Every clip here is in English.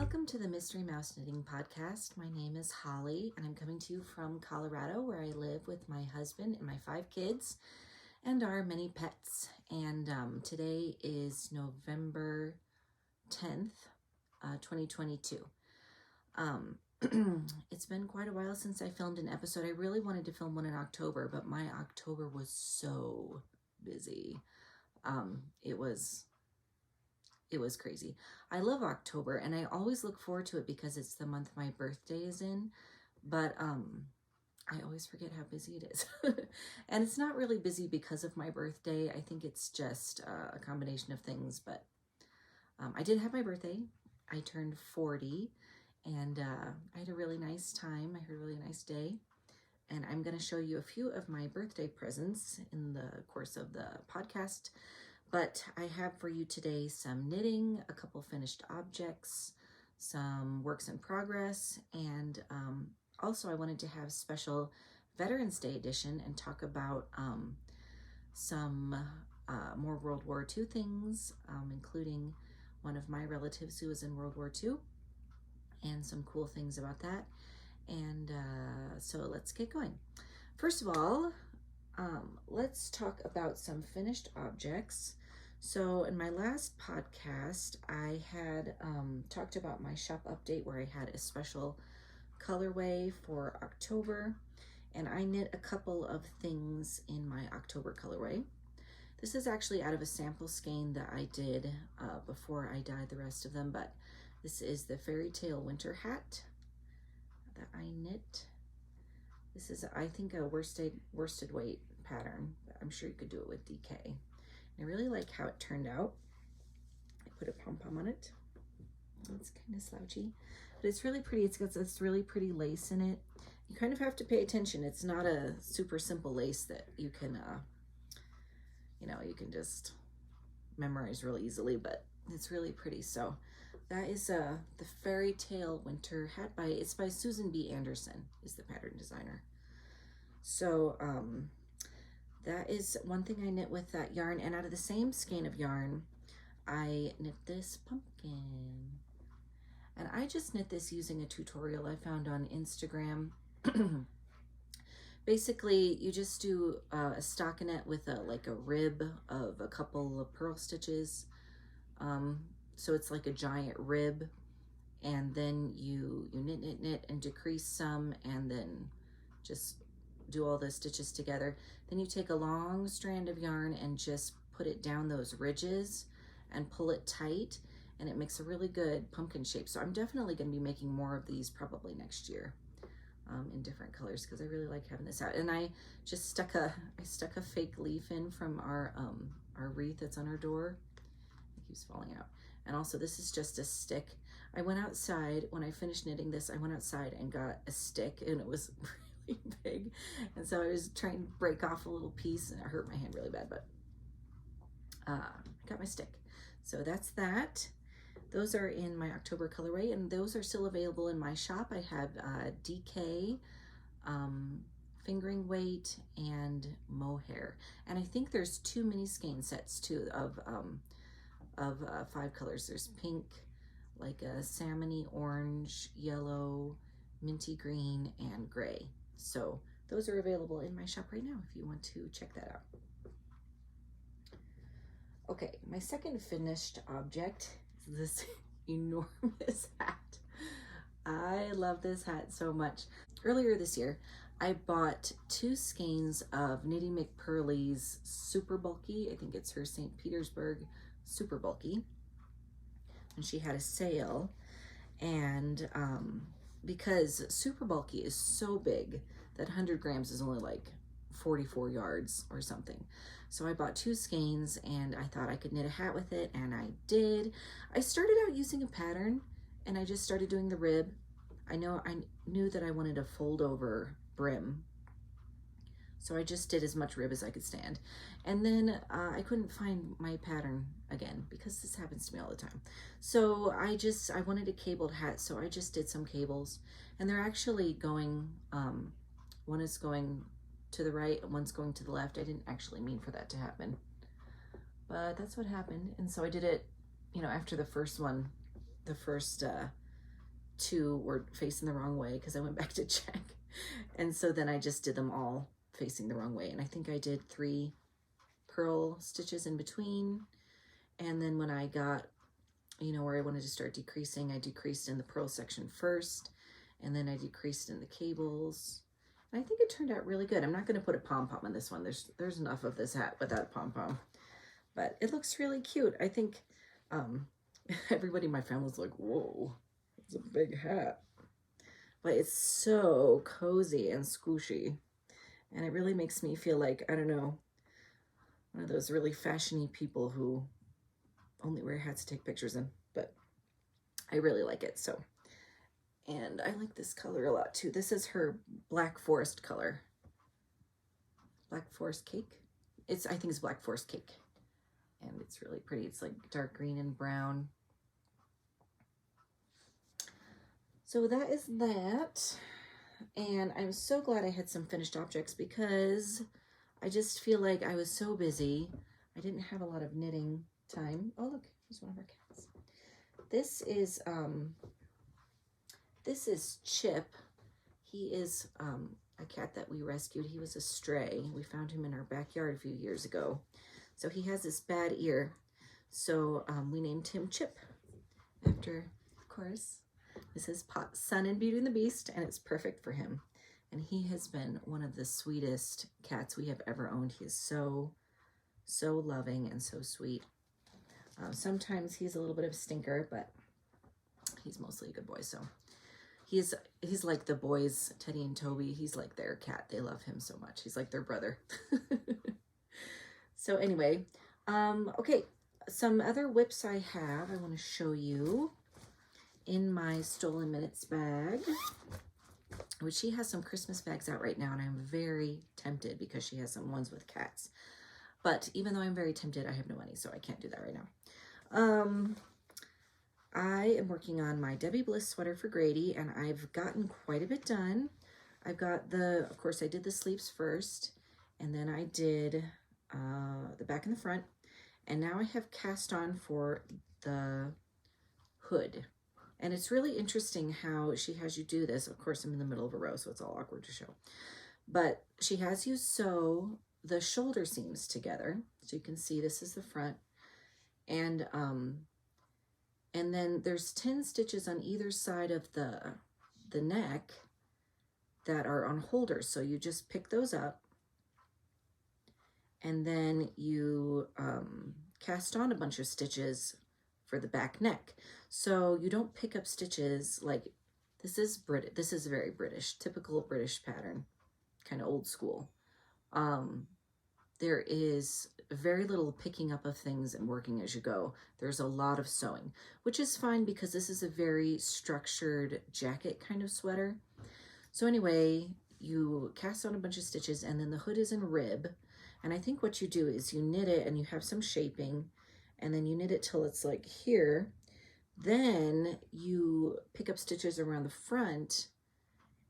Welcome to the Mystery Mouse Knitting Podcast. My name is Holly, and I'm coming to you from Colorado, where I live with my husband and my 5 kids and our many pets. And today is November 10th, 2022. It's been quite a while since I filmed an episode. I really wanted to film one in October, but my October was so busy. It was crazy. I love October, and I always look forward to it because it's the month my birthday is in, but I always forget how busy it is. And it's not really busy because of my birthday. I think it's just a combination of things, but I did have my birthday. I turned 40, and I had a really nice time. I had a really nice day, and I'm going to show you a few of my birthday presents in the course of the podcast. But I have for you today some knitting, a couple finished objects, some works in progress, and also I wanted to have special Veterans Day edition and talk about some more World War II things, including one of my relatives who was in World War II, and some cool things about that. And so let's get going. First of all, let's talk about some finished objects. So in my last podcast, I had talked about my shop update where I had a special colorway for October, and I knit a couple of things in my October colorway. This is actually out of a sample skein that I did before I dyed the rest of them, but this is the Fairy Tale Winter Hat that I knit. This is, I think, a worsted weight pattern, but I'm sure you could do it with DK. I really like how it turned out. I put a pom-pom on it. It's kind of slouchy, but it's really pretty. It's got this really pretty lace in it. You kind of have to pay attention. It's not a super simple lace that you can, you can just memorize really easily, but it's really pretty. So that is the Fairy Tale Winter Hat it's by Susan B. Anderson, is the pattern designer. So that is one thing I knit with that yarn, and out of the same skein of yarn, I knit this pumpkin. And I just knit this using a tutorial I found on Instagram. Basically, you just do a stockinette with a rib of a couple of purl stitches. So it's like a giant rib, and then you knit and decrease some, and then just do all the stitches together. Then you take a long strand of yarn and just put it down those ridges and pull it tight, and it makes a really good pumpkin shape. So I'm definitely going to be making more of these probably next year in different colors, because I really like having this out. And I just stuck a fake leaf in from our wreath that's on our door. It keeps falling out. And also, this is just a stick. I went outside when I finished knitting this. I went outside and got a stick, and it was really big, and so I was trying to break off a little piece, and it hurt my hand really bad, but I got my stick. So that's that. Those are in my October colorway, and those are still available in my shop. I have DK, fingering weight, and mohair, and I think there's 2 mini skein sets too of 5 colors. There's pink, like a salmony orange, yellow, minty green, and gray. So those are available in my shop right now if you want to check that out. Okay, my second finished object is this enormous hat. I love this hat so much. Earlier this year, I bought 2 skeins of Knitting McPurley's Super Bulky. I think it's her St. Petersburg Super Bulky, and she had a sale, and because Super Bulky is so big that 100 grams is only like 44 yards or something. So I bought 2 skeins, and I thought I could knit a hat with it, and I did. I started out using a pattern, and I just started doing the rib. I knew that I wanted a fold over brim, so I just did as much rib as I could stand. And then I couldn't find my pattern again, because this happens to me all the time. So I wanted a cabled hat, so I just did some cables, and they're actually going, one is going to the right and one's going to the left. I didn't actually mean for that to happen, but that's what happened. And so I did it, after the first two were facing the wrong way because I went back to check. And so then I just did them all facing the wrong way. And I think I did 3 purl stitches in between. And then when I got, you know, where I wanted to start decreasing, I decreased in the purl section first, and then I decreased in the cables. And I think it turned out really good. I'm not going to put a pom-pom on this one. There's enough of this hat without a pom-pom. But it looks really cute. I think everybody in my family was like, whoa, it's a big hat. But it's so cozy and squishy. And it really makes me feel like, I don't know, one of those really fashiony people who only wear hats to take pictures in. But I really like it, so. And I like this color a lot too. This is her Black Forest color. Black Forest Cake. I think it's Black Forest Cake. And it's really pretty. It's like dark green and brown. So that is that. And I'm so glad I had some finished objects because I just feel like I was so busy. I didn't have a lot of knitting time. Oh, look, here's one of our cats. This is Chip. He is a cat that we rescued. He was a stray. We found him in our backyard a few years ago. So he has this bad ear. So we named him Chip after, of course, this is Son in Beauty and the Beast, and it's perfect for him. And he has been one of the sweetest cats we have ever owned. He is so, so loving and so sweet. Sometimes he's a little bit of a stinker, but he's mostly a good boy. So he's like the boys, Teddy and Toby. He's like their cat. They love him so much. He's like their brother. So anyway, okay, some other whips I have I want to show you in my Stolen Minutes bag, which she has some Christmas bags out right now, and I'm very tempted because she has some ones with cats. But even though I'm very tempted, I have no money, so I can't do that right now. I am working on my Debbie Bliss sweater for Grady, and I've gotten quite a bit done. I've got of course, I did the sleeves first, and then I did the back and the front, and now I have cast on for the hood. And it's really interesting how she has you do this. Of course, I'm in the middle of a row, so it's all awkward to show. But she has you sew the shoulder seams together. So you can see this is the front. And then there's 10 stitches on either side of the neck that are on holders. So you just pick those up, and then you cast on a bunch of stitches for the back neck. So you don't pick up stitches like this is British. This is very British, typical British pattern, kind of old school. There is very little picking up of things and working as you go. There's a lot of sewing, which is fine because this is a very structured jacket kind of sweater. So anyway, you cast on a bunch of stitches, and then the hood is in rib. And I think what you do is you knit it and you have some shaping, and then you knit it till it's like here. Then you pick up stitches around the front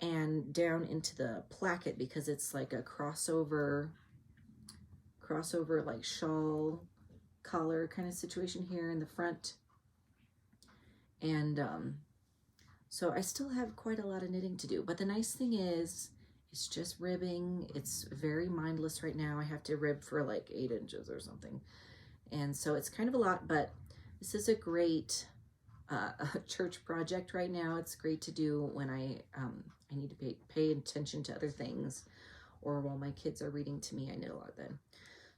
and down into the placket because it's like a crossover like shawl collar kind of situation here in the front. And so I still have quite a lot of knitting to do, but the nice thing is it's just ribbing. It's very mindless right now. I have to rib for like 8 inches or something. And so it's kind of a lot, but this is a great church project right now. It's great to do when I need to pay attention to other things, or while my kids are reading to me. I knit a lot then.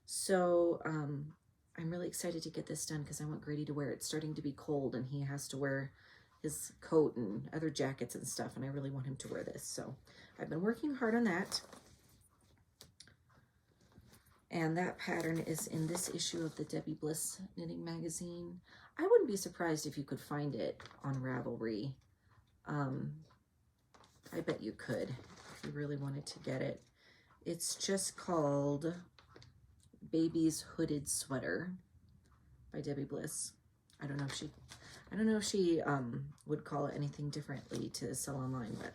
So I'm really excited to get this done because I want Grady to wear it. It's starting to be cold, and he has to wear his coat and other jackets and stuff, and I really want him to wear this. So I've been working hard on that. And that pattern is in this issue of the Debbie Bliss Knitting Magazine. I wouldn't be surprised if you could find it on Ravelry. I bet you could if you really wanted to get it. It's just called Baby's Hooded Sweater by Debbie Bliss. I don't know if she would call it anything differently to sell online, but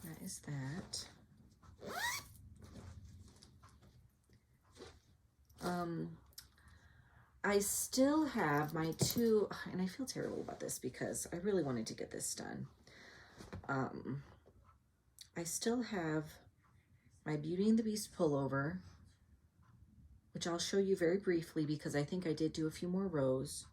that is that. I still have my two, and I feel terrible about this because I really wanted to get this done. I still have my Beauty and the Beast pullover, which I'll show you very briefly because I think I did do a few more rows.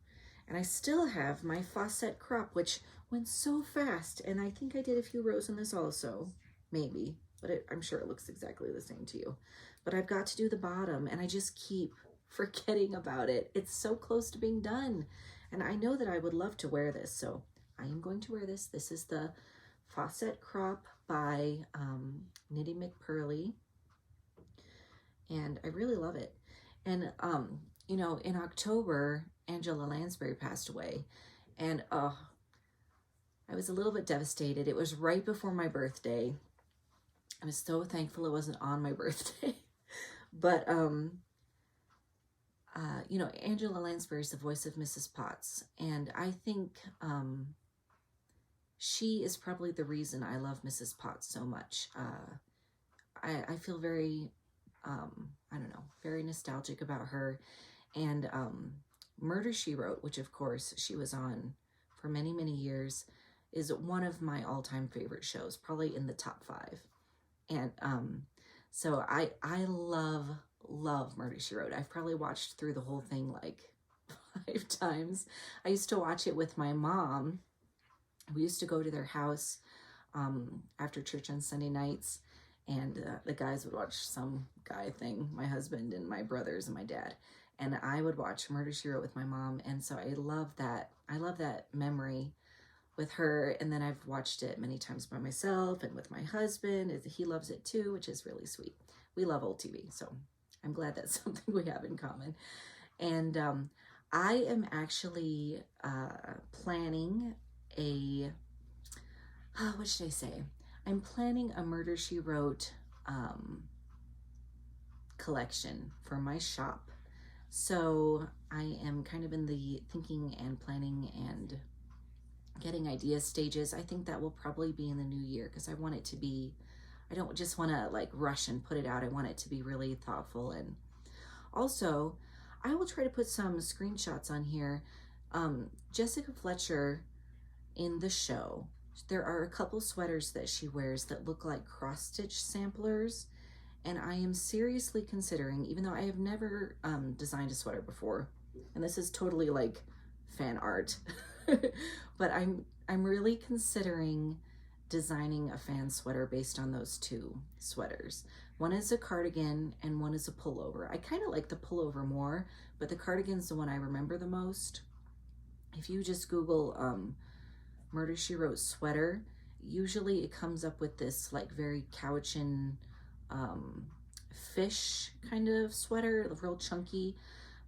And I still have my Fawcett crop, which went so fast. And I think I did a few rows in this also, maybe, but I'm sure it looks exactly the same to you. But I've got to do the bottom and I just keep forgetting about it. It's so close to being done. And I know that I would love to wear this, so I am going to wear this. This is the Fawcett crop by Knitting McPurley. And I really love it. And, you know, in October, Angela Lansbury passed away. And I was a little bit devastated. It was right before my birthday. I was so thankful it wasn't on my birthday. But, you know, Angela Lansbury is the voice of Mrs. Potts. And I think she is probably the reason I love Mrs. Potts so much. I feel very, I don't know, very nostalgic about her. And Murder, She Wrote, which of course she was on for many, many years, is one of my all-time favorite shows, probably in the top 5. And so I love Murder, She Wrote. I've probably watched through the whole thing like 5 times. I used to watch it with my mom. We used to go to their house after church on Sunday nights, and the guys would watch some guy thing, my husband and my brothers and my dad, and I would watch Murder, She Wrote with my mom. And so I love that memory with her. And then I've watched it many times by myself and with my husband. He loves it too, which is really sweet. We love old TV, so I'm glad that's something we have in common. And I am actually planning a, what should I say? I'm planning a Murder, She Wrote collection for my shop. So I am kind of in the thinking and planning and getting idea stages. I think that will probably be in the new year because I want it to be, I don't just want to like rush and put it out. I want it to be really thoughtful. And also, I will try to put some screenshots on here. Jessica Fletcher in the show, there are a couple sweaters that she wears that look like cross-stitch samplers. And I am seriously considering, even though I have never designed a sweater before, and this is totally like fan art, but I'm really considering designing a fan sweater based on those 2 sweaters. One is a cardigan and one is a pullover. I kind of like the pullover more, but the cardigan's the one I remember the most. If you just Google Murder, She Wrote sweater, usually it comes up with this like very Cowichan fish kind of sweater, real chunky.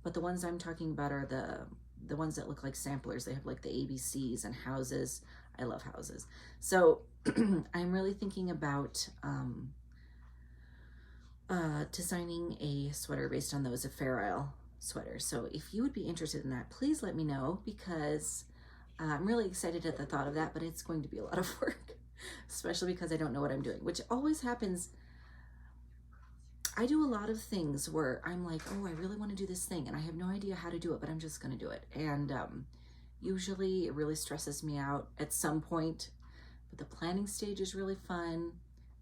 But the ones I'm talking about are the ones that look like samplers. They have like the ABCs and houses. I love houses. So I'm really thinking about designing a sweater based on those, a Fair Isle sweater. So if you would be interested in that, please let me know, because I'm really excited at the thought of that, but it's going to be a lot of work, especially because I don't know what I'm doing, which always happens. I do a lot of things where I'm like, oh, I really want to do this thing and I have no idea how to do it, but I'm just going to do it. And usually it really stresses me out at some point, but the planning stage is really fun.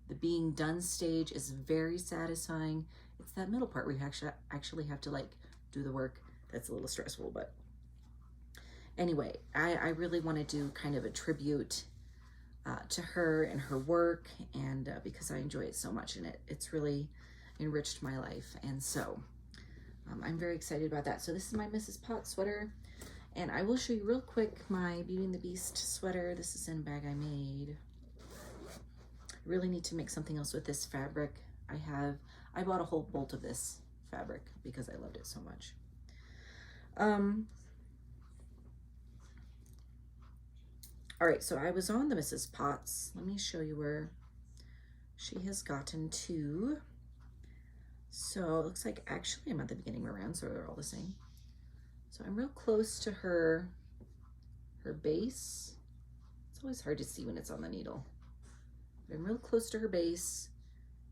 The being done stage is very satisfying. It's that middle part where you actually have to like do the work. That's a little stressful, but anyway, I really want to do kind of a tribute to her and her work, and because I enjoy it so much, and it's really enriched my life. And so I'm very excited about that. So this is my Mrs. Potts sweater, and I will show you real quick my Beauty and the Beast sweater. This is in Bag I Made. I really need to make something else with this fabric. I bought a whole bolt of this fabric because I loved it so much. All right, so I was on the Mrs. Potts. Let me show you where she has gotten to. So it looks like actually I'm at the beginning of her round, so they're all the same. So I'm real close to her base. It's always hard to see when it's on the needle. But I'm real close to her base.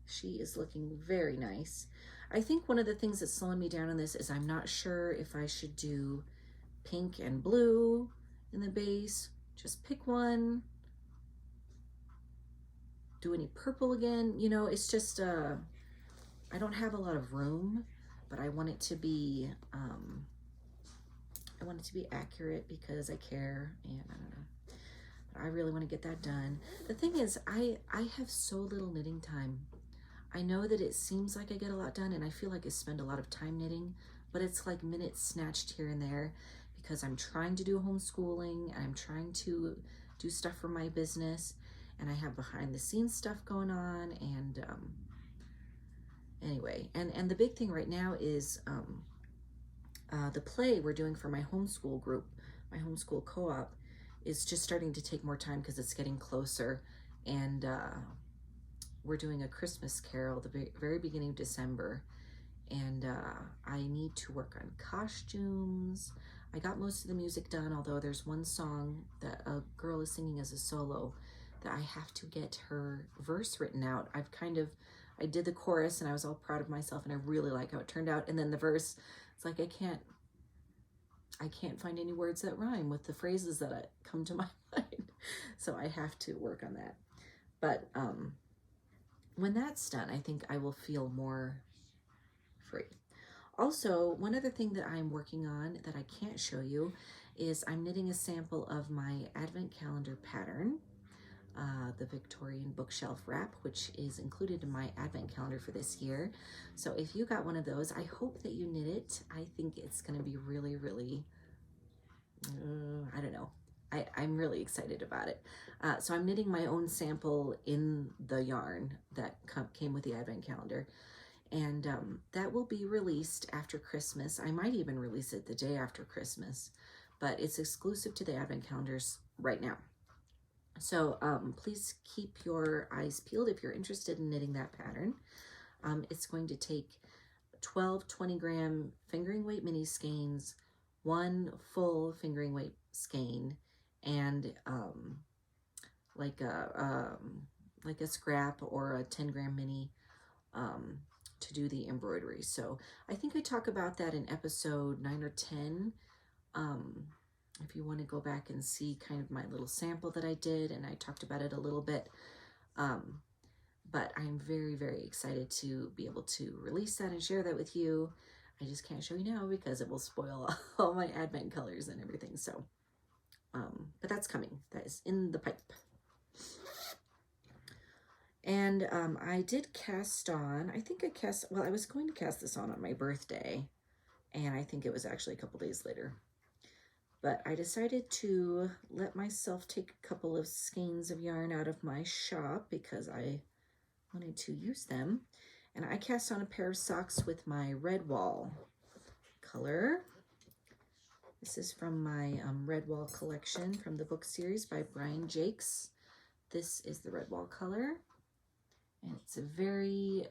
She is looking very nice. I think one of the things that's slowing me down on this is I'm not sure if I should do pink and blue in the base. Just pick one. Do any purple again? You know, it's just, I don't have a lot of room, but I want it to be, I want it to be accurate because I care, and I don't know. But I really want to get that done. The thing is, I have so little knitting time. I know that it seems like I get a lot done, and I feel like I spend a lot of time knitting, but it's like minutes snatched here and there because I'm trying to do homeschooling, I'm trying to do stuff for my business, and I have behind the scenes stuff going on, and anyway, and the big thing right now is the play we're doing for my homeschool group, my homeschool co-op, is just starting to take more time because it's getting closer, and we're doing a Christmas carol the very beginning of December, and I need to work on costumes. I got most of the music done, although there's one song that a girl is singing as a solo that I have to get her verse written out. I did the chorus and I was all proud of myself, and I really like how it turned out. And then the verse, it's like I can't find any words that rhyme with the phrases that come to my mind. So I have to work on that. But when that's done, I think I will feel more free. Also, one other thing that I'm working on that I can't show you is I'm knitting a sample of my advent calendar pattern, the Victorian bookshelf wrap, which is included in my advent calendar for this year. So if you got one of those, I hope that you knit it. I think it's going to be really, really, I don't know. I'm really excited about it. So I'm knitting my own sample in the yarn that came with the advent calendar. And that will be released after Christmas. I might even release it the day after Christmas, but it's exclusive to the advent calendars right now. So please keep your eyes peeled if you're interested in knitting that pattern. It's going to take 12 20-gram fingering weight mini skeins, one full fingering weight skein, and like a scrap or a 10-gram mini to do the embroidery. So I think I talk about that in episode 9 or 10. If you want to go back and see kind of my little sample that I did, and I talked about it a little bit. But I'm very, very excited to be able to release that and share that with you. I just can't show you now because it will spoil all my advent colors and everything. So, but that's coming. That is in the pipe. And I did cast on, I was going to cast this on my birthday, and I think it was actually a couple days later. But I decided to let myself take a couple of skeins of yarn out of my shop because I wanted to use them. And I cast on a pair of socks with my Redwall color. This is from my Redwall collection from the book series by Brian Jakes. This is the Redwall color. And it's a very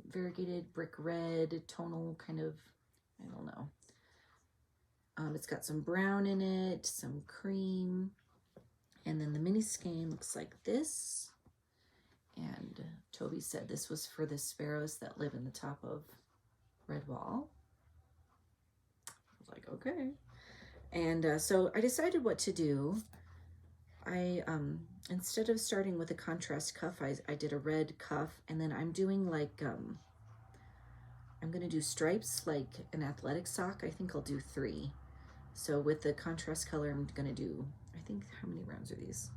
variegated brick red tonal kind of, I don't know. It's got some brown in it, some cream. And then the mini skein looks like this. And Toby said this was for the sparrows that live in the top of Redwall. I was like, okay. And so I decided what to do. I, instead of starting with a contrast cuff, I did a red cuff, and then I'm doing like, I'm going to do stripes like an athletic sock. I think I'll do 3. So with the contrast color, I'm going to do, I think, how many rounds are these?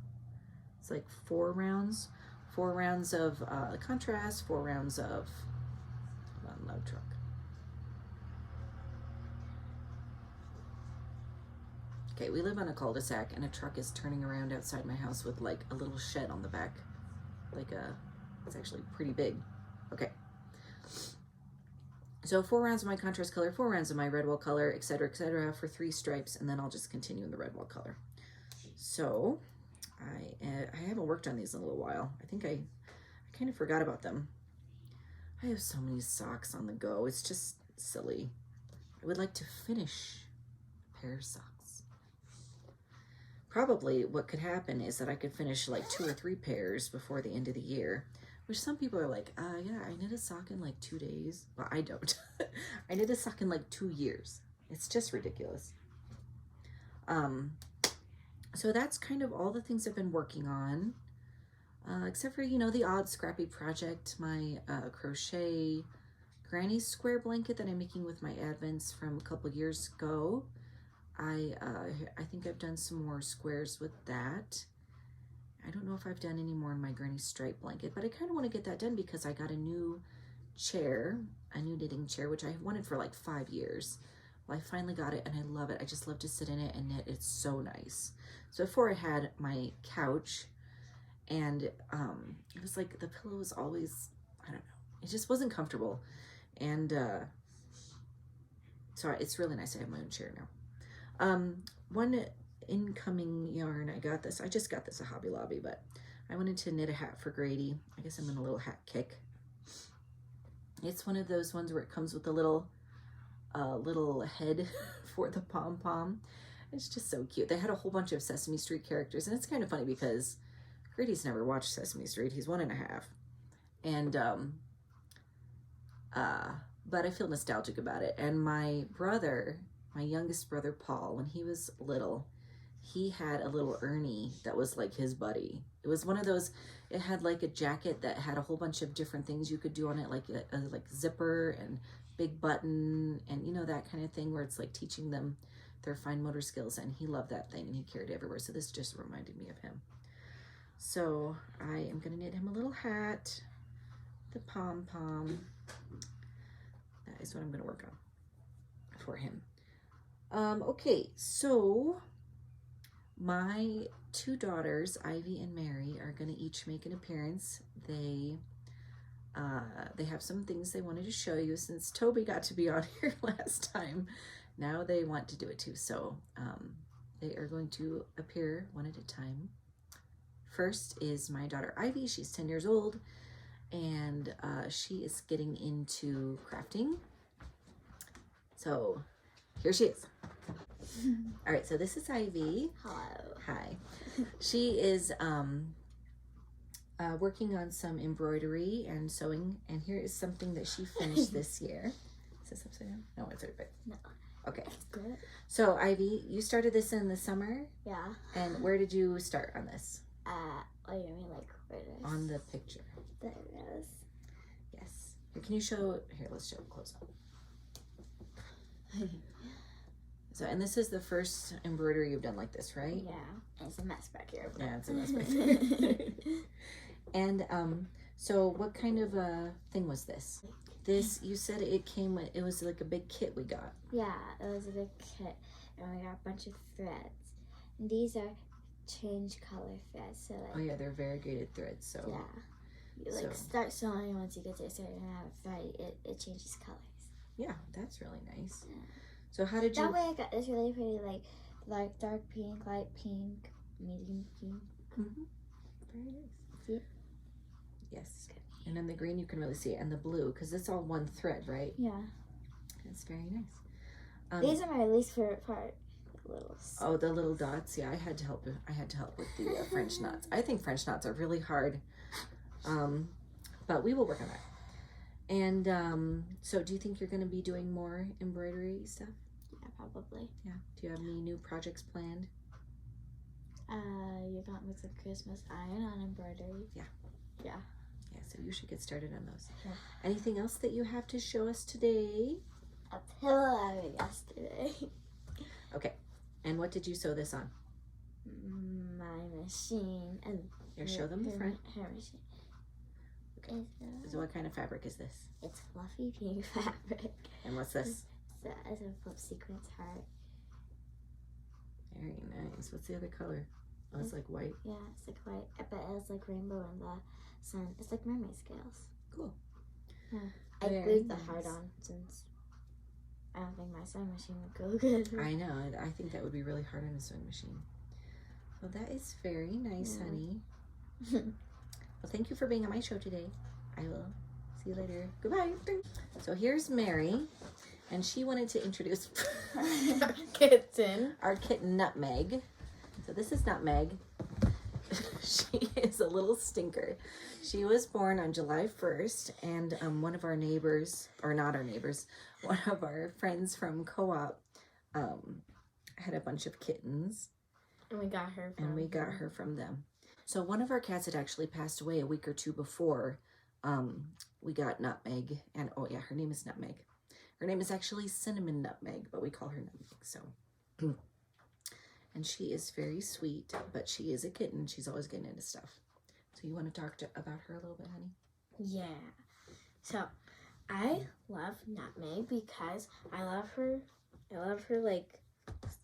It's like 4 rounds. 4 rounds of contrast, 4 rounds of, hold on, loud truck. Okay, we live on a cul-de-sac, and a truck is turning around outside my house with like a little shed on the back. It's actually pretty big. Okay. So 4 rounds of my contrast color, 4 rounds of my Redwall color, etc., for 3 stripes, and then I'll just continue in the Redwall color. So I haven't worked on these in a little while. I think I kind of forgot about them. I have so many socks on the go. It's just silly. I would like to finish a pair of socks. Probably what could happen is that I could finish like 2 or 3 pairs before the end of the year, Which some people are like, yeah, I knit a sock in like 2 days. Well, I don't. I knit a sock in like 2 years. It's just ridiculous. So that's kind of all the things I've been working on. Except for, you know, the odd scrappy project, my crochet granny square blanket that I'm making with my Advents from a couple years ago. I think I've done some more squares with that. I don't know if I've done any more on my granny stripe blanket, but I kind of want to get that done because I got a new chair, a new knitting chair, which I wanted for like 5 years. Well, I finally got it and I love it. I just love to sit in it and knit. It's so nice. So before I had my couch, and it was like the pillow was always, I don't know, it just wasn't comfortable. And so it's really nice to have my own chair now. One incoming yarn, I just got this at Hobby Lobby, but I wanted to knit a hat for Grady. I guess I'm in a little hat kick. It's one of those ones where it comes with a little head for the pom-pom. It's just so cute. They had a whole bunch of Sesame Street characters, and it's kind of funny because Grady's never watched Sesame Street. He's 1.5. And but I feel nostalgic about it. And my brother, my youngest brother Paul, when he was little, he had a little Ernie that was like his buddy. It was one of those, it had like a jacket that had a whole bunch of different things you could do on it, like a like zipper and big button and, you know, that kind of thing where it's like teaching them their fine motor skills. And he loved that thing and he carried it everywhere. So this just reminded me of him. So I am going to knit him a little hat, the pom-pom. That is what I'm going to work on for him. Okay, so my 2 daughters, Ivy and Mary, are going to each make an appearance. They have some things they wanted to show you since Toby got to be on here last time. Now they want to do it too. So they are going to appear one at a time. First is my daughter Ivy. She's 10 years old and she is getting into crafting. So here she is. All right, so this is Ivy. Hello. Hi. She is working on some embroidery and sewing, and here is something that she finished this year. Is this upside down? No, it's right. No. Okay. It's good. So Ivy, you started this in the summer? Yeah. And where did you start on this? What do you mean, like, where it is? On the picture. There it is. Yes. Here, can you show, here, let's show it close up. So, and this is the first embroidery you've done like this, right? Yeah. It's a mess back here. Yeah, it's a mess back here. And so what kind of a thing was this? This, you said it came with, it was like a big kit we got. Yeah, it was a big kit, and we got a bunch of threads. And these are change color threads, so like. Oh yeah, they're variegated threads, so. Yeah. You like So- start sewing, once you get to a certain amount of thread, it changes colors. Yeah, that's really nice. Yeah. So how did you? That way I got this really pretty, like dark pink, light pink, medium pink. Mhm. Very nice. See it? Yes. And then the green you can really see it, and the blue, because it's all one thread, right? Yeah. That's very nice. These are my least favorite part. The little. Oh, the little dots. Yeah, I had to help with the French knots. I think French knots are really hard, but we will work on that. And so, do you think you're going to be doing more embroidery stuff? Yeah, probably. Yeah. Do you have any new projects planned? You got me some Christmas iron on embroidery. Yeah. Yeah. Yeah. So you should get started on those. Yeah. Anything else that you have to show us today? A pillow I made yesterday. Okay. And what did you sew this on? My machine and. Here, show them the front. Her machine. Okay. So what kind of fabric is this? It's fluffy pink fabric. And what's this? It's a flip sequence heart. Very nice. What's the other color? Oh, it's like white. Yeah, it's like white, but it's like rainbow in the sun. It's like mermaid scales. Cool. Yeah. I Very glued the nice. heart on since I don't think my sewing machine would go good. I know. I think that would be really hard on a sewing machine. Well, that is very nice, Yeah. honey. Well, thank you for being on my show today. I will see you later. Goodbye. So here's Mary, and she wanted to introduce Kitten. our kitten Nutmeg. So this is Nutmeg. She is a little stinker. She was born on July 1st, and one of our neighbors, or not our neighbors, one of our friends from co-op had a bunch of kittens. And we got her from them. So one of our cats had actually passed away a week or two before we got Nutmeg. And oh yeah, her name is Nutmeg. Her name is actually Cinnamon Nutmeg, but we call her Nutmeg. So, and she is very sweet, but she is a kitten. She's always getting into stuff. So you want to talk about her a little bit, honey? Yeah. So I love Nutmeg because I love her like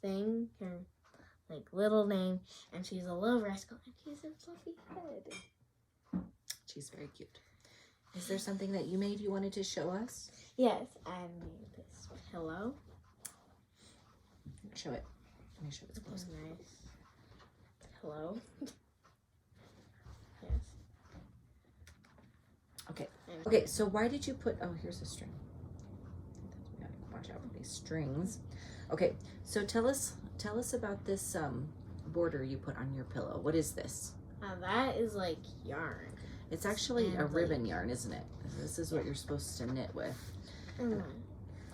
thing, her like little name, and she's a little rascal and she has a fluffy head. She's very cute. Is there something that you made you wanted to show us? Yes, I made this pillow. Show it. Let me show it close. Nice pillow. Yes. Okay. Okay, so why did you put, oh, here's a string. We gotta watch out for these strings. Okay, so tell us about this border you put on your pillow. What is this? That is like yarn. It's actually a ribbon yarn, isn't it? This is what you're supposed to knit with.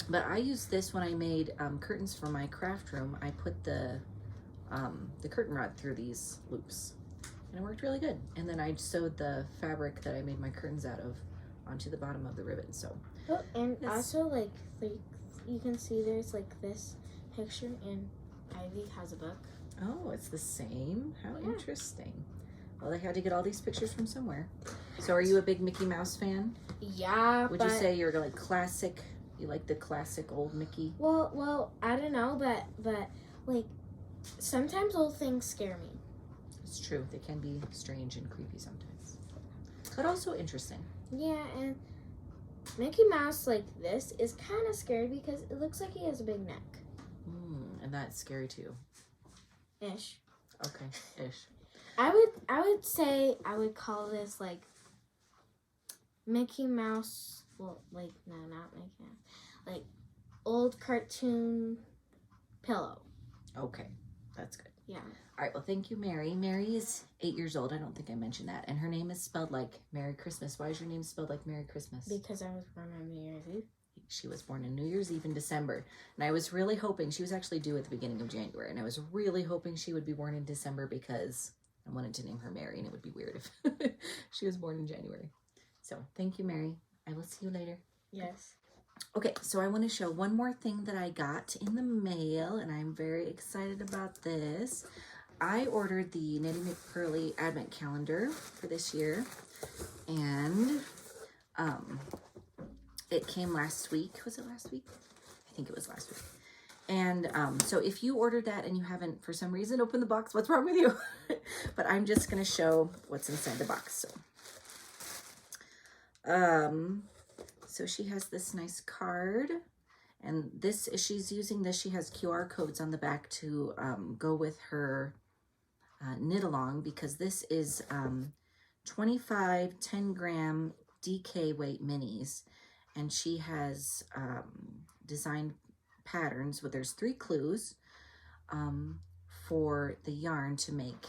But I used this when I made curtains for my craft room. I put the curtain rod through these loops, and it worked really good. And then I sewed the fabric that I made my curtains out of onto the bottom of the ribbon. So, oh, and also like you can see there's like this picture, and Ivy has a book. Oh, it's the same. How interesting. Well, they had to get all these pictures from somewhere. So, are you a big Mickey Mouse fan? Yeah. Would you say you're like classic? You like the classic old Mickey? Well, I don't know, but like sometimes old things scare me. It's true. They can be strange and creepy sometimes, but also interesting. Yeah, and Mickey Mouse like this is kind of scary because it looks like he has a big neck. And that's scary too. Ish. Okay, ish. I would say I would call this like Mickey Mouse. Well, like no, not Mickey Mouse. Like old cartoon pillow. Okay, that's good. Yeah. All right. Well, thank you, Mary. Mary is 8 years old. I don't think I mentioned that, and her name is spelled like Merry Christmas. Why is your name spelled like Merry Christmas? Because I was born on New Year's Eve. She was born on New Year's Eve in December, and I was really hoping she was actually due at the beginning of January, and I was really hoping she would be born in December because I wanted to name her Mary, and it would be weird if she was born in January. So thank you, Mary. I will see you later. Yes. Okay, so I want to show one more thing that I got in the mail, and I'm very excited about this. I ordered the Knitting McPurley Advent Calendar for this year, and it came last week. Was it last week? I think it was last week. And so if you ordered that and you haven't, for some reason, opened the box, what's wrong with you? But I'm just going to show what's inside the box. So she has this nice card, and she's using this. She has QR codes on the back to go with her knit along, because this is 25 10-gram DK weight minis, and she has designed patterns. But there's 3 clues for the yarn to make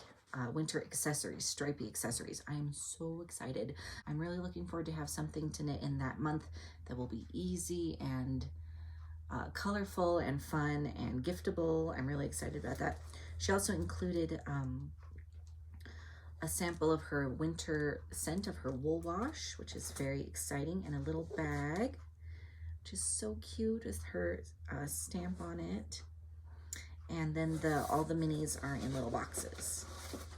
winter accessories, stripy accessories. I am so excited. I'm really looking forward to have something to knit in that month that will be easy and colorful and fun and giftable. I'm really excited about that. She also included a sample of her winter scent of her wool wash, which is very exciting, and a little bag, which is so cute with her stamp on it. And then all the minis are in little boxes.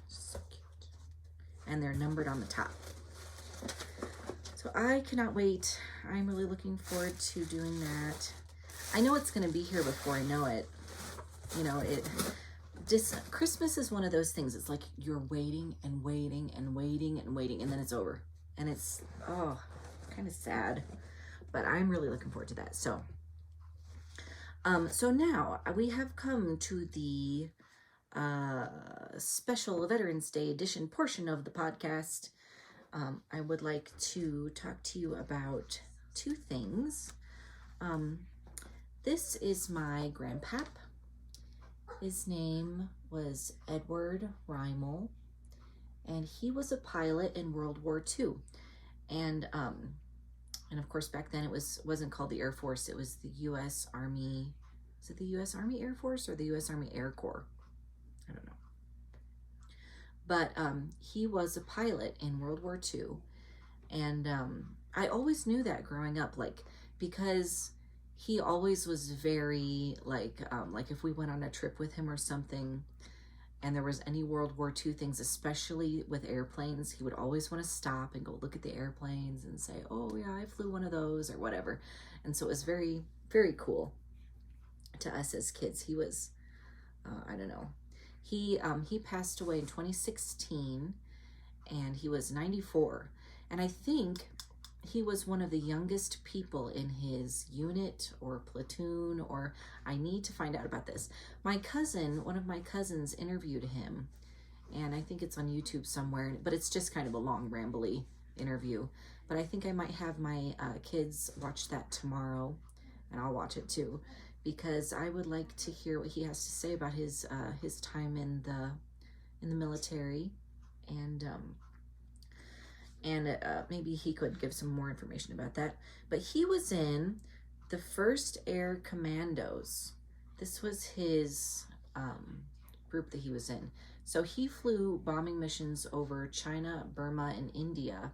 So cute. And they're numbered on the top. So I cannot wait. I'm really looking forward to doing that. I know it's going to be here before I know it. You know, Christmas is one of those things. It's like you're waiting and waiting and waiting and waiting, and then it's over. And it's, kind of sad. But I'm really looking forward to that. So now we have come to the special Veterans Day edition portion of the podcast. I would like to talk to you about 2 things. This is my grandpap. His name was Edward Reimel, and he was a pilot in World War II. And of course back then it wasn't called the Air Force, it was the U.S. Army. Is it the U.S. Army Air Force or the U.S. Army Air Corps? I don't know. But he was a pilot in World War II, and I always knew that growing up, like, because he always was very like if we went on a trip with him or something, and there was any World War II things, especially with airplanes, he would always want to stop and go look at the airplanes and say, oh yeah, I flew one of those or whatever. And so it was very, very cool to us as kids. He was, I don't know, he passed away in 2016, and he was 94. And I think he was one of the youngest people in his unit or platoon, or I need to find out about this. My cousin, one of my cousins, interviewed him, and I think it's on YouTube somewhere, but it's just kind of a long, rambly interview. But I think I might have my kids watch that tomorrow, and I'll watch it too, because I would like to hear what he has to say about his time in the military, and maybe he could give some more information about that. But he was in the 1st Air Commandos. This was his group that he was in. So he flew bombing missions over China, Burma, and India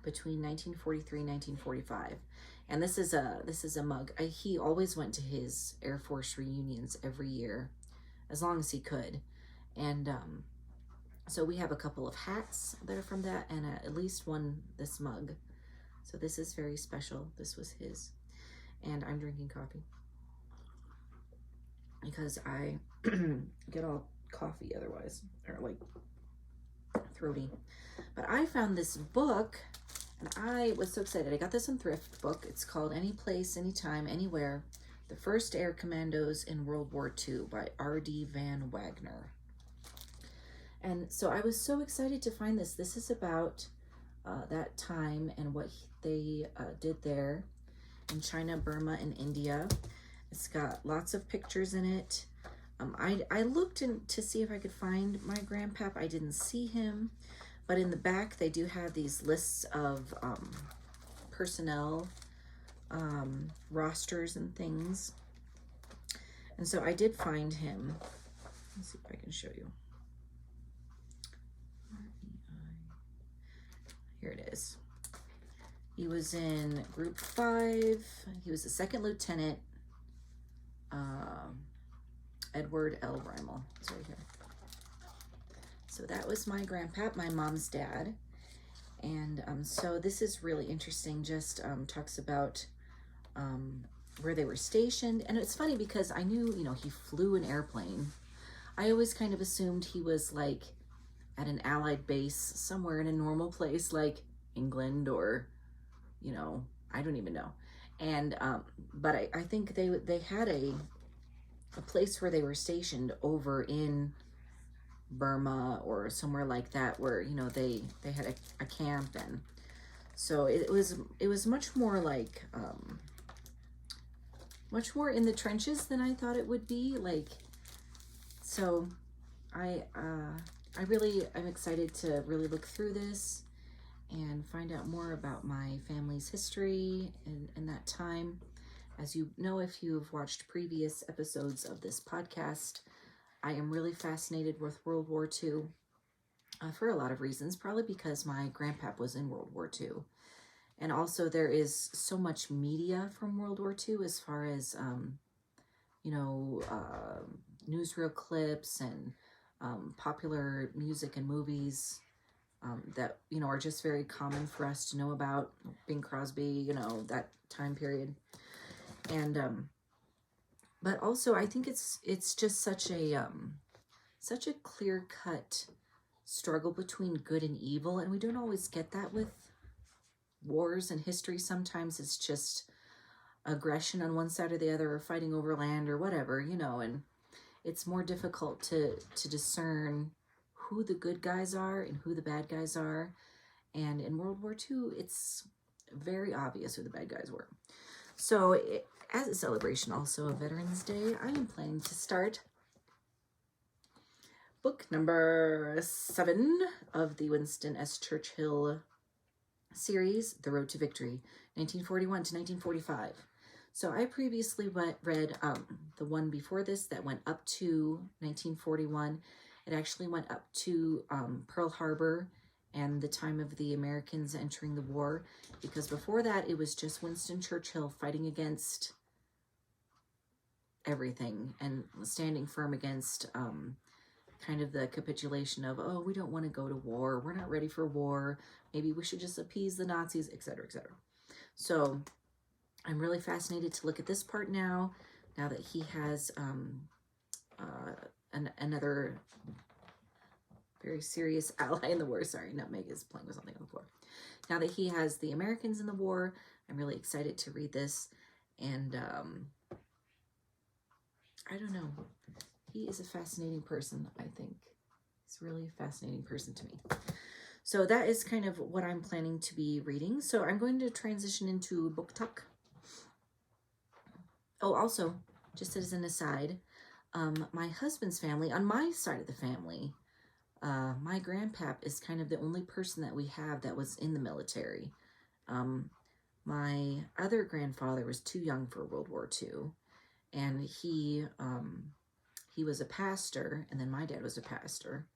between 1943 and 1945. And this is a mug. He always went to his Air Force reunions every year, as long as he could. And so we have a couple of hats that are from that, and at least this mug. So this is very special. This was his. And I'm drinking coffee because I get all coffee otherwise, or like throaty. But I found this book, and I was so excited. I got this in Thrift Book. It's called Any Place, Anytime, Anywhere, The 1st Air Commandos in World War II by R.D. Van Wagner. And so I was so excited to find this. This is about that time and what they did there in China, Burma, and India. It's got lots of pictures in it. I looked to see if I could find my grandpap. I didn't see him, but in the back they do have these lists of personnel rosters and things. And so I did find him. Let's see if I can show you. Here it is. He was in Group 5. He was a 2nd lieutenant. Edward L. Rimmel. It's right here. So that was my grandpap, my mom's dad. And so this is really interesting. Just talks about where they were stationed. And it's funny because I knew, he flew an airplane. I always kind of assumed he was like at an Allied base somewhere in a normal place like England or, I don't even know. And but I think they had a place where they were stationed over in Burma or somewhere like that, where they had a camp. And so it was much more like much more in the trenches than I thought it would be. Like, so I'm excited to really look through this and find out more about my family's history in that time. As you know, if you've watched previous episodes of this podcast, I am really fascinated with World War II for a lot of reasons, probably because my grandpap was in World War II. And also there is so much media from World War II as far as, newsreel clips and popular music and movies that, are just very common for us to know about. Bing Crosby, that time period. And, but also I think it's just such a clear-cut struggle between good and evil. And we don't always get that with wars and history. Sometimes it's just aggression on one side or the other, or fighting over land or whatever, and it's more difficult to discern who the good guys are and who the bad guys are. And in World War II, it's very obvious who the bad guys were. So as a celebration also of Veterans Day, I am planning to start book number 7 of the Winston S. Churchill series, The Road to Victory, 1941 to 1945. So I previously read the one before this that went up to 1941. It actually went up to Pearl Harbor and the time of the Americans entering the war, because before that it was just Winston Churchill fighting against everything and standing firm against kind of the capitulation of, oh, we don't want to go to war, we're not ready for war, maybe we should just appease the Nazis, etc., etc. So I'm really fascinated to look at this part now that he has another very serious ally in the war. Sorry, Nutmeg is playing with something on the floor. Now that he has the Americans in the war, I'm really excited to read this. And I don't know. He is a fascinating person, I think. He's really a fascinating person to me. So that is kind of what I'm planning to be reading. So I'm going to transition into book talk. Oh, also, just as an aside, my husband's family, on my side of the family, my grandpap is kind of the only person that we have that was in the military. My other grandfather was too young for World War II, and he was a pastor, and then my dad was a pastor,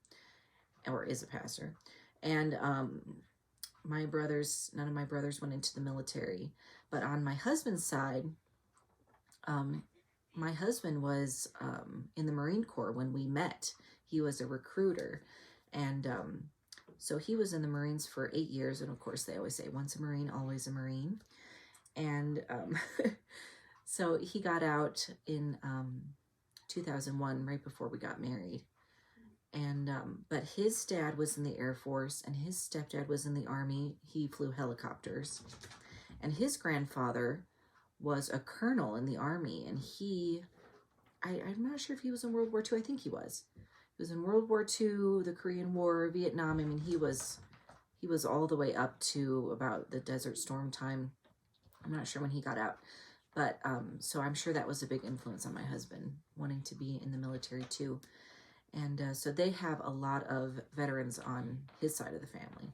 or is a pastor, and my brothers, none of my brothers went into the military, but on my husband's side, my husband was in the Marine Corps when we met. He was a recruiter, and so he was in the Marines for 8 years, and of course they always say once a Marine, always a Marine, and so he got out in 2001, right before we got married, and but his dad was in the Air Force, and his stepdad was in the Army. He flew helicopters, and his grandfather was a colonel in the Army, and I'm not sure if he was in World War II. I think he was. He was in World War II, the Korean War, Vietnam. I mean, he was all the way up to about the Desert Storm time. I'm not sure when he got out, but so I'm sure that was a big influence on my husband wanting to be in the military too. And so they have a lot of veterans on his side of the family.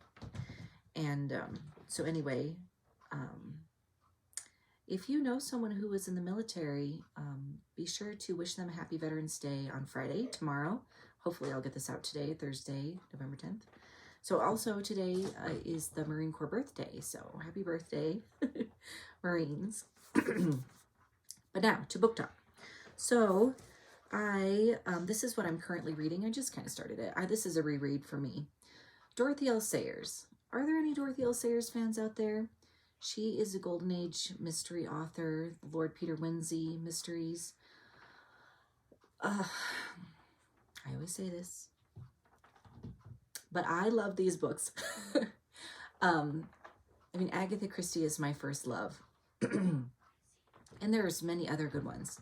And so anyway, if you know someone who was in the military, be sure to wish them a happy Veterans Day on Friday, tomorrow. Hopefully I'll get this out today, Thursday, November 10th. So also today is the Marine Corps birthday. So happy birthday, Marines. But now to book talk. So this is what I'm currently reading. I just kind of started it. This is a reread for me. Dorothy L. Sayers. Are there any Dorothy L. Sayers fans out there? She is a Golden Age mystery author, Lord Peter Wimsey mysteries. I always say this, but I love these books. I mean, Agatha Christie is my first love, and there's many other good ones,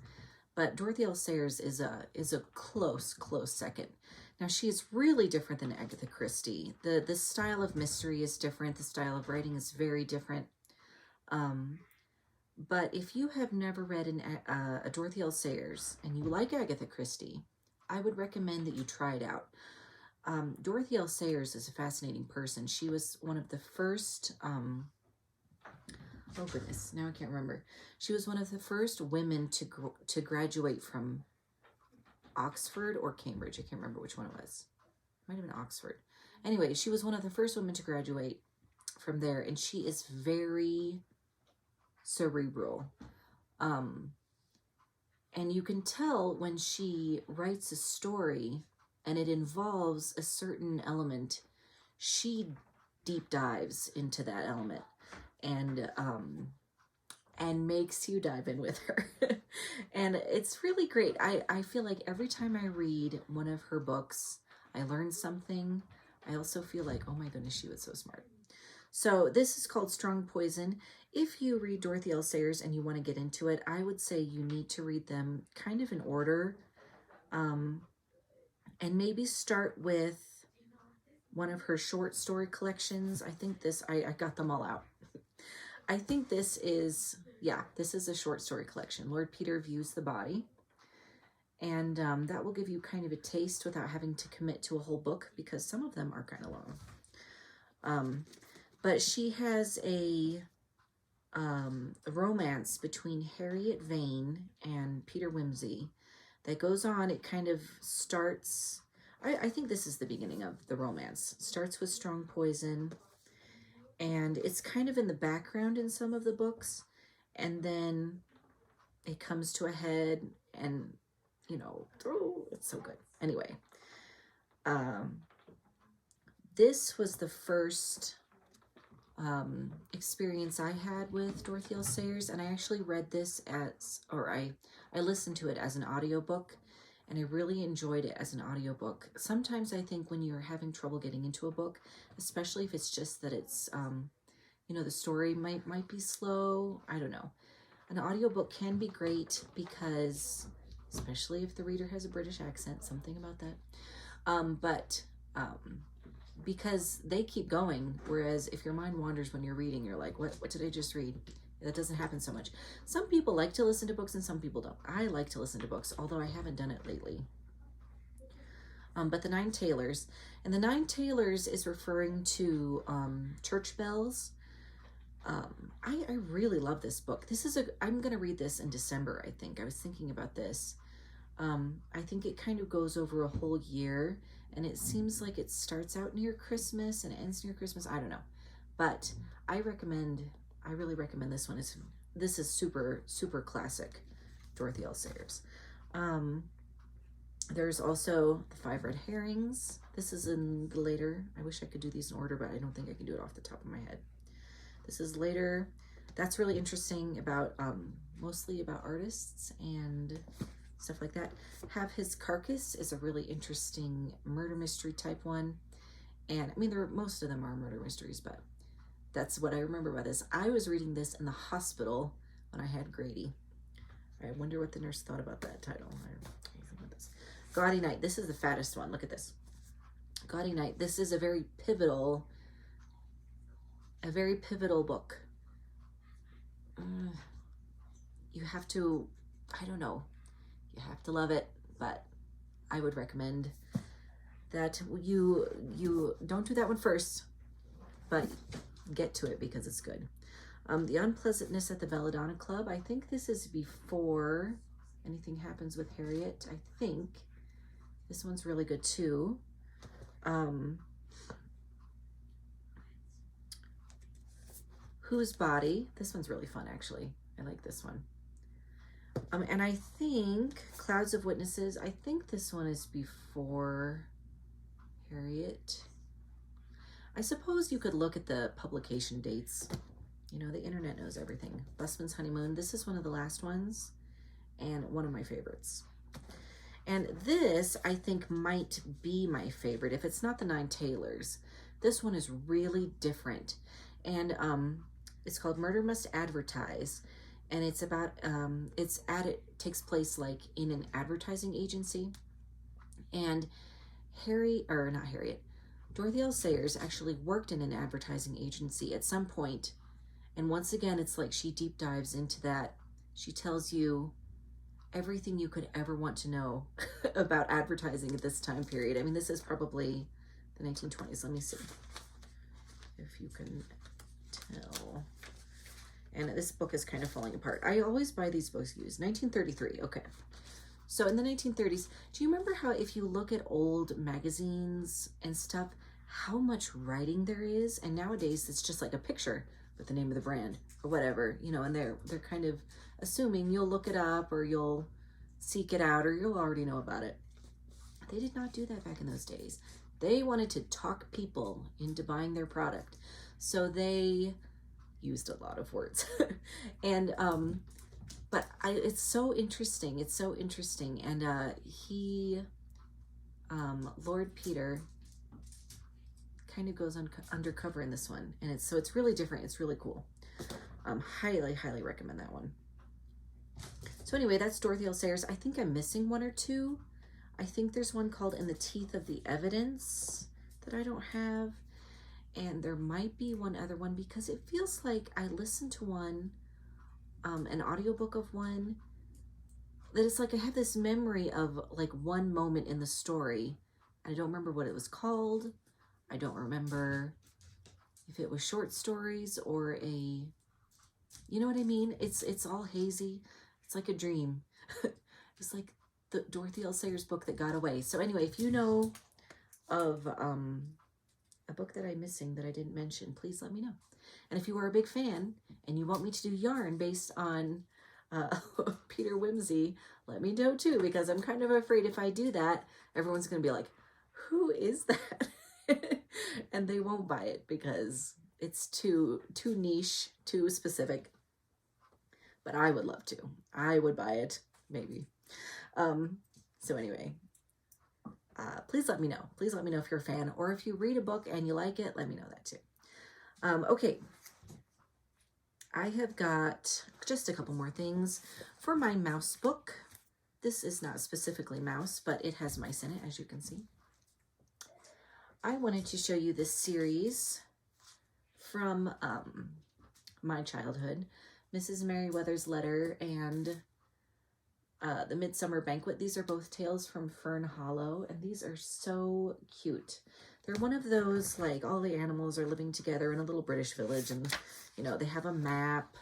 but Dorothy L. Sayers is a close second. Now, she is really different than Agatha Christie. The style of mystery is different. The style of writing is very different. But if you have never read a Dorothy L. Sayers and you like Agatha Christie, I would recommend that you try it out. Dorothy L. Sayers is a fascinating person. She was one of the first, oh goodness, now I can't remember. She was one of the first women to graduate from Oxford or Cambridge. I can't remember which one it was. It might have been Oxford. Anyway, she was one of the first women to graduate from there, and she is very cerebral. And you can tell when she writes a story and it involves a certain element, she deep dives into that element and makes you dive in with her. And it's really great. I feel like every time I read one of her books, I learn something. I also feel like, oh my goodness, she was so smart. So this is called Strong Poison. If you read Dorothy L. Sayers and you want to get into it, I would say you need to read them kind of in order. And maybe start with one of her short story collections. I think this, I got them all out. I think this is a short story collection. Lord Peter Views the Body. And that will give you kind of a taste without having to commit to a whole book, because some of them are kind of long. But she has a romance between Harriet Vane and Peter Wimsey that goes on. It kind of starts, I think this is the beginning of the romance. It starts with Strong Poison, and it's kind of in the background in some of the books, and then it comes to a head, and you know, it's so good. Anyway, this was the first experience I had with Dorothy L. Sayers, and I actually read this I listened to it as an audiobook, and I really enjoyed it as an audiobook. Sometimes I think when you're having trouble getting into a book, especially if it's just that it's, you know, the story might be slow, I don't know. An audiobook can be great because, especially if the reader has a British accent, something about that. Because they keep going, whereas if your mind wanders when you're reading, you're like, what did I just read? That doesn't happen so much. Some people like to listen to books and some people don't. I like to listen to books, although I haven't done it lately. But the Nine Tailors, and the Nine Tailors is referring to church bells. I really love this book. I'm going to read this in December, I think. I was thinking about this. I think it kind of goes over a whole year, and it seems like it starts out near Christmas and ends near Christmas. I don't know, but I really recommend this one. This is super, super classic Dorothy L. Sayers. There's also The Five Red Herrings. This is in the later, I wish I could do these in order, but I don't think I can do it off the top of my head. This is later. That's really interesting, about mostly about artists and stuff like that. Have His Carcass is a really interesting murder mystery type one. And I mean, most of them are murder mysteries, but that's what I remember about this. I was reading this in the hospital when I had Grady. I wonder what the nurse thought about that title. Gaudy Night. This is the fattest one. Look at this. Gaudy Night. This is a very pivotal book. You have to, I don't know, you have to love it, but I would recommend that you don't do that one first, but get to it because it's good. The Unpleasantness at the Belladonna Club. I think this is before anything happens with Harriet. I think this one's really good too. Whose Body? This one's really fun, actually. I like this one. And I think Clouds of Witnesses, I think this one is before Harriet. I suppose you could look at the publication dates. You know, the internet knows everything. Busman's Honeymoon, this is one of the last ones and one of my favorites. And this, I think, might be my favorite. If it's not the Nine Tailors, this one is really different. And it's called Murder Must Advertise. And it's about, it takes place like in an advertising agency. And Dorothy L. Sayers actually worked in an advertising agency at some point. And once again, it's like she deep dives into that. She tells you everything you could ever want to know about advertising at this time period. I mean, this is probably the 1920s. Let me see if you can tell. And this book is kind of falling apart. I always buy these books used. 1933, okay. So in the 1930s, do you remember how if you look at old magazines and stuff, how much writing there is? And nowadays it's just like a picture with the name of the brand or whatever, you know, and they're kind of assuming you'll look it up or you'll seek it out or you'll already know about it. They did not do that back in those days. They wanted to talk people into buying their product. So they used a lot of words. And but it's so interesting. It's so interesting. And Lord Peter kind of goes undercover in this one, and it's really different. It's really cool. Highly recommend that one. So anyway, that's Dorothy L. Sayers. I think I'm missing one or two. I think there's one called In the Teeth of the Evidence that I don't have, and there might be one other one because it feels like I listened to one, an audiobook of one, that it's like I have this memory of like one moment in the story. I don't remember what it was called. I don't remember if it was short stories or a, you know what I mean? It's all hazy. It's like a dream. It's like the Dorothy L. Sayers book that got away. So anyway, if you know of a book that I'm missing that I didn't mention, please let me know. And if you are a big fan and you want me to do yarn based on Peter Wimsey, let me know too, because I'm kind of afraid if I do that, everyone's going to be like, who is that? And they won't buy it because it's too niche, too specific. But I would love to. I would buy it, maybe. So anyway, please let me know. Please let me know if you're a fan, or if you read a book and you like it, let me know that too. Okay. I have got just a couple more things for my mouse book. This is not specifically mouse, but it has mice in it, as you can see. I wanted to show you this series from my childhood, Mrs. Merriweather's Letter and The Midsummer Banquet. These are both tales from Fern Hollow, and these are so cute. They're one of those, like, all the animals are living together in a little British village, and, you know, they have a map.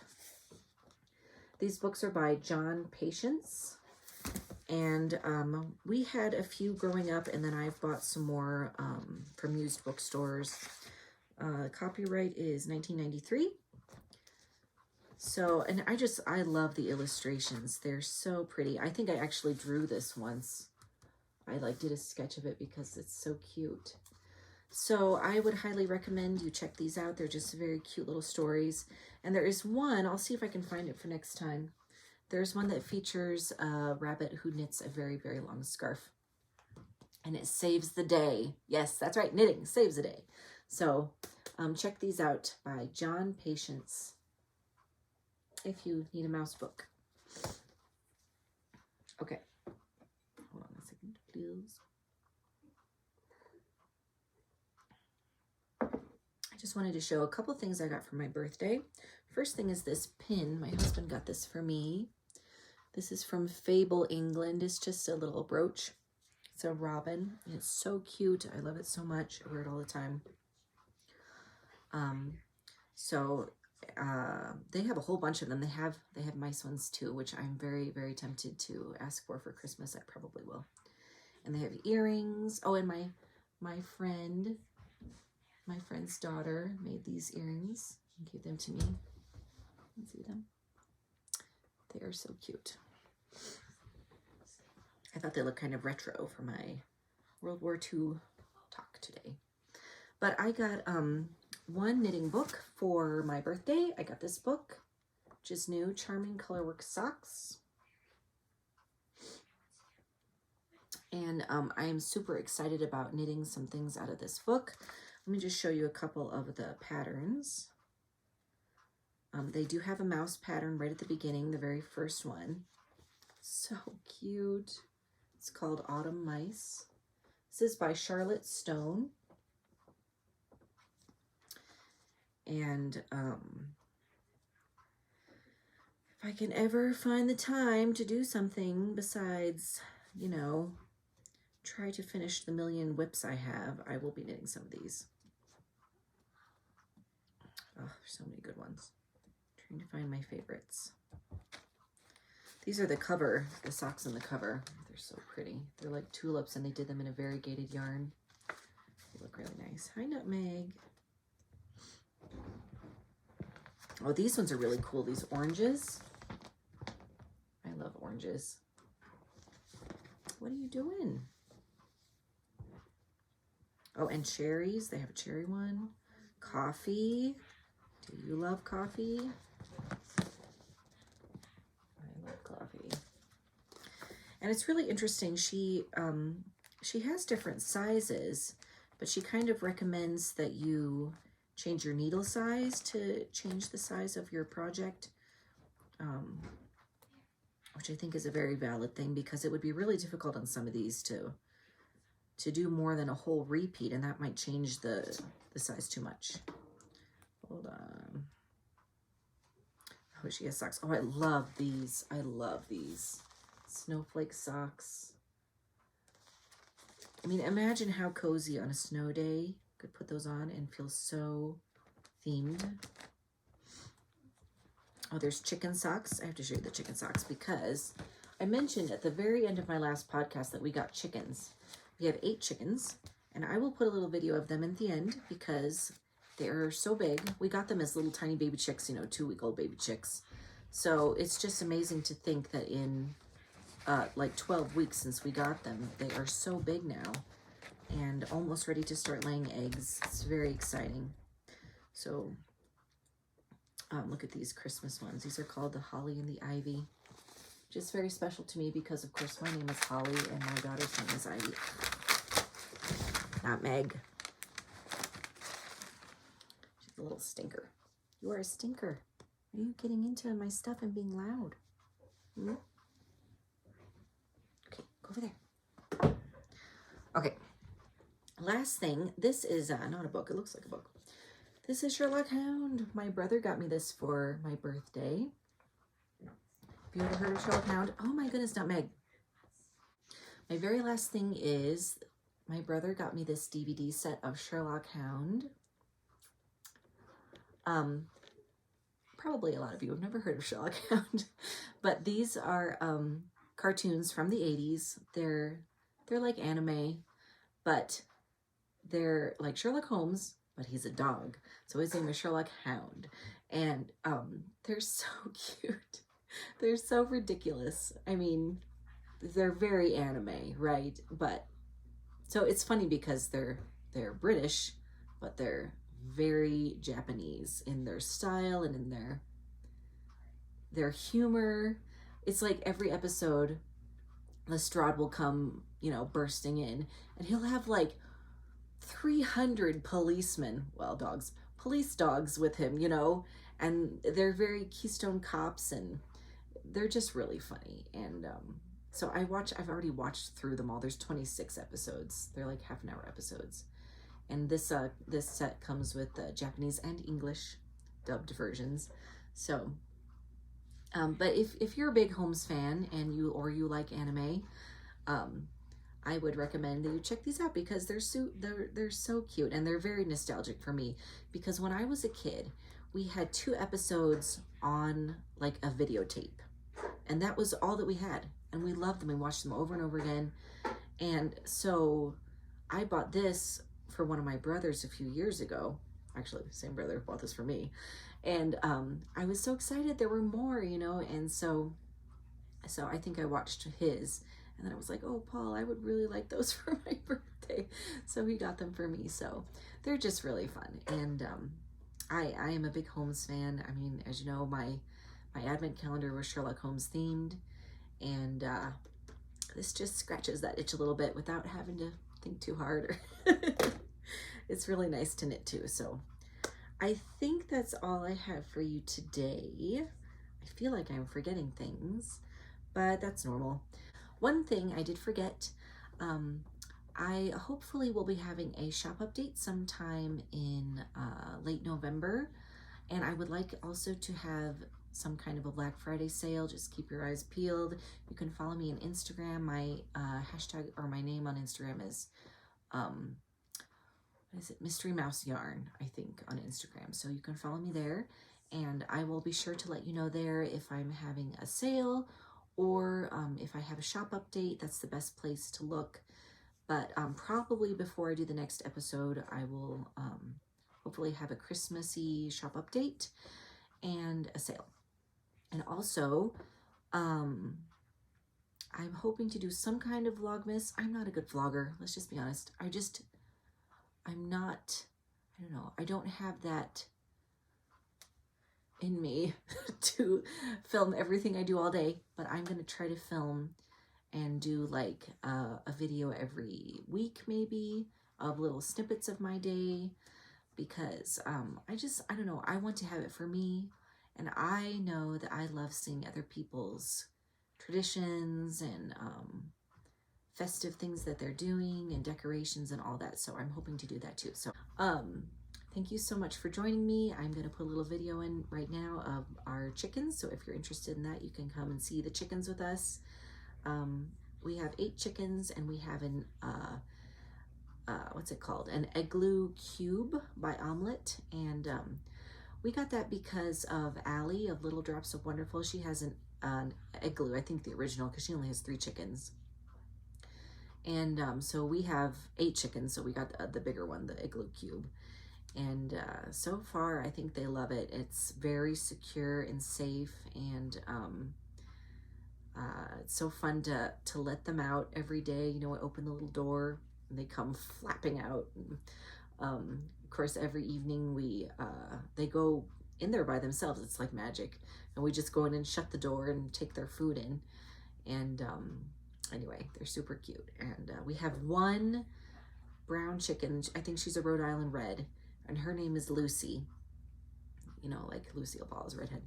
These books are by John Patience, and we had a few growing up, and then I've bought some more from used bookstores. Copyright is 1993. So, and I love the illustrations. They're so pretty. I think I actually drew this once. I like did a sketch of it because it's so cute. So I would highly recommend you check these out. They're just very cute little stories. And there is one, I'll see if I can find it for next time. There's one that features a rabbit who knits a very, very long scarf. And it saves the day. Yes, that's right, knitting saves the day. So check these out by John Patience if you need a mouse book. Okay, hold on a second, please. I just wanted to show a couple things I got for my birthday. First thing is this pin. My husband got this for me. This is from Fable, England. It's just a little brooch. It's a robin. And it's so cute. I love it so much. I wear it all the time. They have a whole bunch of them. They have mice ones too, which I'm very, very tempted to ask for Christmas. I probably will. And they have earrings. Oh, and my friend's daughter made these earrings and gave them to me. You can see them. They are so cute. I thought they looked kind of retro for my World War II talk today. But I got one knitting book for my birthday. I got this book, which is new, Charming Colorwork Socks. And I am super excited about knitting some things out of this book. Let me just show you a couple of the patterns. They do have a mouse pattern right at the beginning, the very first one. So cute. It's called Autumn Mice. This is by Charlotte Stone. And if I can ever find the time to do something besides, you know, try to finish the million whips I have, I will be knitting some of these. Oh, there's so many good ones. I'm trying to find my favorites. These are the socks on the cover. They're so pretty. They're like tulips, and they did them in a variegated yarn. They look really nice. Hi, Nutmeg. Oh, these ones are really cool. These oranges. I love oranges. What are you doing? Oh, and cherries. They have a cherry one. Coffee. Do you love coffee? I love coffee. And it's really interesting. She has different sizes, but she kind of recommends that you change your needle size to change the size of your project, which I think is a very valid thing, because it would be really difficult on some of these to do more than a whole repeat, and that might change the size too much. Hold on. Oh, she has socks. Oh, I love these. I love these. snowflake socks. I mean, imagine how cozy on a snow day. Could put those on and feel so themed. Oh, there's chicken socks. I have to show you the chicken socks because I mentioned at the very end of my last podcast that we got chickens. We have 8 chickens, and I will put a little video of them at the end because they're so big. We got them as little tiny baby chicks, 2-week-old baby chicks. So it's just amazing to think that in like 12 weeks since we got them, they are so big now and almost ready to start laying eggs. It's very exciting. So look at these Christmas ones. These are called the Holly and the Ivy. Just very special to me because, of course, my name is Holly and my daughter's name is Ivy. Not Meg. She's a little stinker. You are a stinker. Are you getting into my stuff and being loud? Hmm? Okay, go over there. Okay. Last thing. This is not a book. It looks like a book. This is Sherlock Hound. My brother got me this for my birthday. Have you ever heard of Sherlock Hound? Oh my goodness, not Meg. My very last thing is my brother got me this DVD set of Sherlock Hound. Probably a lot of you have never heard of Sherlock Hound, but these are cartoons from the 80s. They're like anime, but they're like Sherlock Holmes, but he's a dog. So his name is Sherlock Hound. And they're so cute. They're so ridiculous. I mean, they're very anime, right? But so it's funny because they're British, but they're very Japanese in their style and in their humor. It's like every episode Lestrade will come, bursting in, and he'll have like 300 policemen, police dogs with him, and they're very Keystone Cops, and they're just really funny. And so I've already watched through them all. There's 26 episodes. They're like half-an-hour episodes. And this set comes with Japanese and English dubbed versions. So, but if you're a big Holmes fan and you like anime, I would recommend that you check these out because they're so cute and they're very nostalgic for me. Because when I was a kid, we had 2 episodes on like a videotape, and that was all that we had. And we loved them. We watched them over and over again. And so I bought this for one of my brothers a few years ago. Actually, the same brother bought this for me. And I was so excited there were more, and so I think I watched his, and then I was like, oh, Paul, I would really like those for my birthday. So he got them for me. So they're just really fun. And I am a big Holmes fan. I mean, as you know, my advent calendar was Sherlock Holmes themed, and this just scratches that itch a little bit without having to think too hard. It's really nice to knit too. So I think that's all I have for you today. I feel like I'm forgetting things, but that's normal. One thing I did forget, I hopefully will be having a shop update sometime in late November, and I would like also to have some kind of a Black Friday sale. Just keep your eyes peeled. You can follow me on Instagram. My hashtag, or my name on Instagram is what is it? Mystery Mouse Yarn, I think, on Instagram. So you can follow me there, and I will be sure to let you know there if I'm having a sale or if I have a shop update. That's the best place to look. But probably before I do the next episode, I will hopefully have a Christmassy shop update and a sale. And also, I'm hoping to do some kind of Vlogmas. I'm not a good vlogger, let's just be honest. I'm not, I don't know, I don't have that in me to film everything I do all day, but I'm going to try to film and do like a video every week maybe of little snippets of my day, because I don't know, I want to have it for me, and I know that I love seeing other people's traditions and festive things that they're doing and decorations and all that. So I'm hoping to do that too. So thank you so much for joining me. I'm going to put a little video in right now of our chickens. So if you're interested in that, you can come and see the chickens with us. we have 8 chickens, and we have an what's it called? An Igloo Cube by Omelette, and we got that because of Allie of Little Drops of Wonderful. She has an Igloo, I think the original, because she only has 3 chickens. And so we have 8 chickens, so we got the bigger one, the Igloo Cube. And so far, I think they love it. It's very secure and safe, and it's so fun to let them out every day. You know, I open the little door, and they come flapping out. And, of course, every evening they go in there by themselves. It's like magic. And we just go in and shut the door and take their food in. And anyway, they're super cute. And we have 1 brown chicken. I think she's a Rhode Island Red, and her name is Lucy. You know, like Lucille Ball's redhead.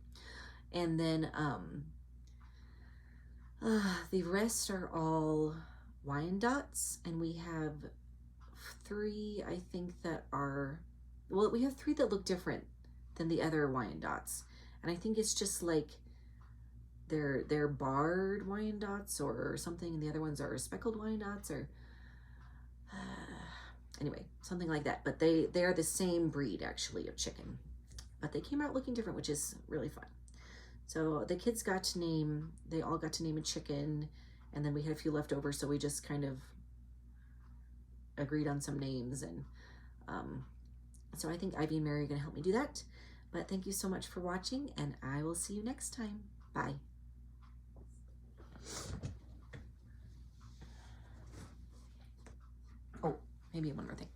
And then the rest are all Wyandottes, and we have 3, I think, that are, well, we have 3 that look different than the other Wyandottes. And I think it's just like they're barred Wyandottes or something, and the other ones are speckled Wyandottes, or anyway, something like that. But they are the same breed, actually, of chicken. But they came out looking different, which is really fun. So the kids they all got to name a chicken, and then we had a few left over, so we just kind of agreed on some names. And so I think Ivy and Mary are going to help me do that. But thank you so much for watching, and I will see you next time. Bye. Oh, maybe one more thing.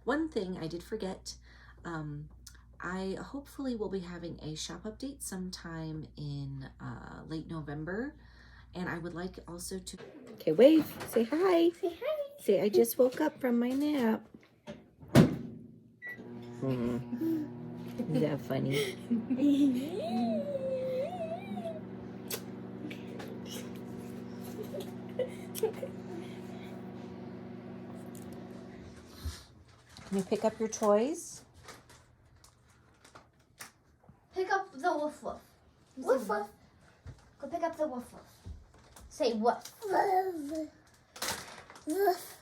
One thing I did forget. I hopefully will be having a shop update sometime in late November. And I would like also to... Okay, wave. Say hi. Say hi. Say, I just woke up from my nap. Is that funny? Can you pick up your toys? Pick up the woof woof. Woof woof. Go pick up the woof woof. Say woof. Woof. Woof.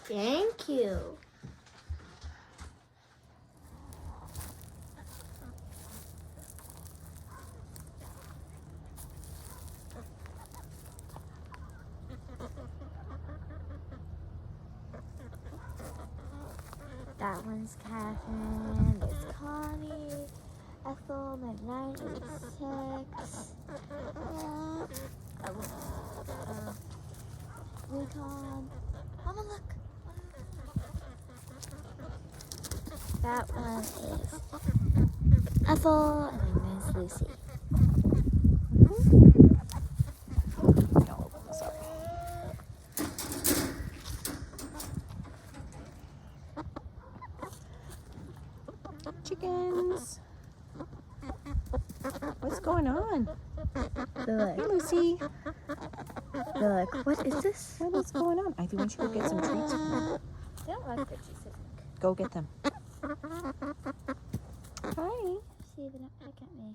Thank you. That one's Catherine, it's Connie, Ethel, 9986, Recon. Mama, look. That one is Ethel, and my name's Lucy. I'll open this up. Chickens. What's going on? They're Hey, Lucy. like, what is this? What's going on? Ivy, why don't you go get some treats? They don't like what she said. Go get them. Hi. See, they don't look at me.